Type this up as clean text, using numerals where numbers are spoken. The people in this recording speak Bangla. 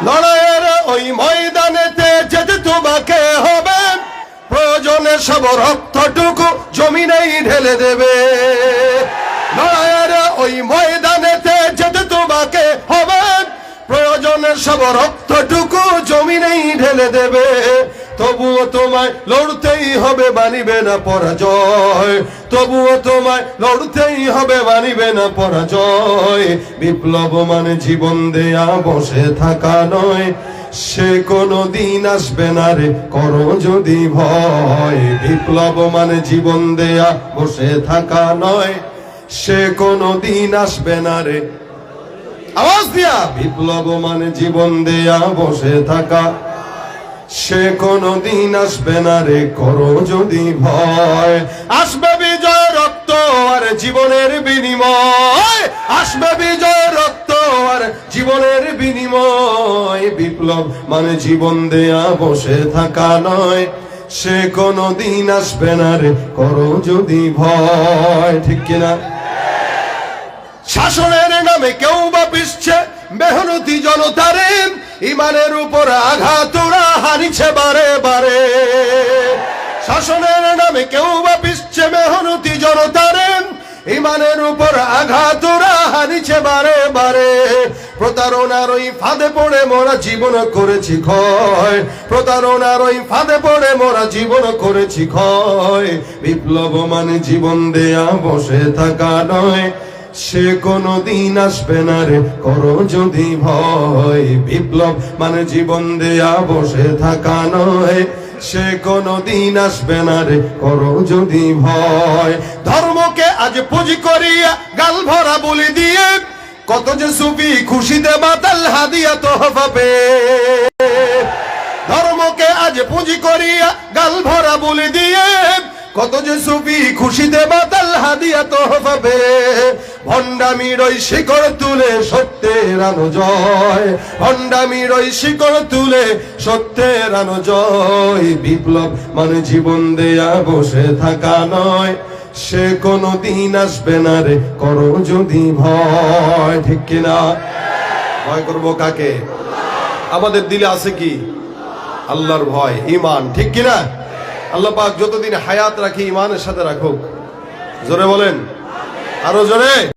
লড়াইয়ের ওই ময়দানেতে যেতে তোমাকে হবে, প্রয়োজনে সব রক্তটুকু জমিনেই ঢেলে দেবে। লড়াইয়ের ওই ময়দানেতে যেতে তোমাকে হবে, প্রয়োজনে সব রক্তটুকু জমিনেই ঢেলে দেবে। তবুও তোমায় লড়তেই হবে, মানিবে না পরাজয়। তবুও তোমায় লড়তেই হবে, মানিবে না পরাজয়। বিপ্লব মানে জীবন দেয়া বসে থাকা নয়, সে কোনো দিন আসবে না রে করো যদি ভয়। বিপ্লব মানে জীবন দেয়া বসে থাকা নয়, সে কোনো দিন আসবে না রে। আওয়াজ দিয়া, বিপ্লব মানে জীবন দেয়া বসে থাকা, সে কোনো দিন আসবে না রে করো যদি ভয়। আসবে বিজয় রক্ত আর জীবনের বিনিময়, আসবে বিজয় রক্ত আর জীবনের বিনিময়। বিপ্লব মানে জীবন দেয়া বসে থাকা নয়, সে কোনো দিন আসবে না রে করো যদি ভয়। ঠিক কিনা? শাসনের নামে কেউ বা পিছছে মেহনতি জনতারে, ইমানের উপর আঘাত ওরা হানিছে বারে বারে। শাসনের নামে কেউ বা পিছছে মেহনতি জনতারে, ইমানের উপর আঘাত ওরা হানিছে বারে বারে। প্রতারণার ওই ফাঁদে পড়ে মোরা জীবন করেছি ক্ষয়, প্রতারণার ওই ফাঁদে পড়ে মোরা জীবন করেছি ক্ষয়। বিপ্লব মানে জীবন দেয়া বসে থাকা নয়, সে কোনো দিন আসবে না রে করো যদি ভয়। বিপ্লব মানে জীবন দেয়া বসে থাকা নয়, সে কোনো দিন আসবে না রে করো যদি ভয়। ধর্মকে আজ পুঁজি করিয়া গাল ভরা বলি দিয়ে, কত যে সুফি খুশিতে মাতাল হাদিয়া তোহফা পেয়ে। ধর্মকে আজ পুঁজি করিয়া গাল ভরা বলি দিয়ে, কত যে সুফি খুশিতে মাতাল হাদিয়া তোহফা পেয়ে। ভণ্ডামির ওই শিকড় তুলে সত্যের আনো জয়, ভণ্ডামির ওই শিকড় তুলে সত্যের আনো জয়। বিপ্লব মানে জীবন দেয়া বসে থাকা নয়, সে কোনো দিন আসবে না রে করো যদি ভয়। ঠিক কিনা? ভয় করবো কাকে? আমাদের দিলে আছে কি? আল্লাহর ভয়, ঈমান। ঠিক কিনা? আল্লাহ পাক যতদিন হায়াত রাখি ঈমানের সাথে রাখুক। জোরে বলেন, আরো জোরে।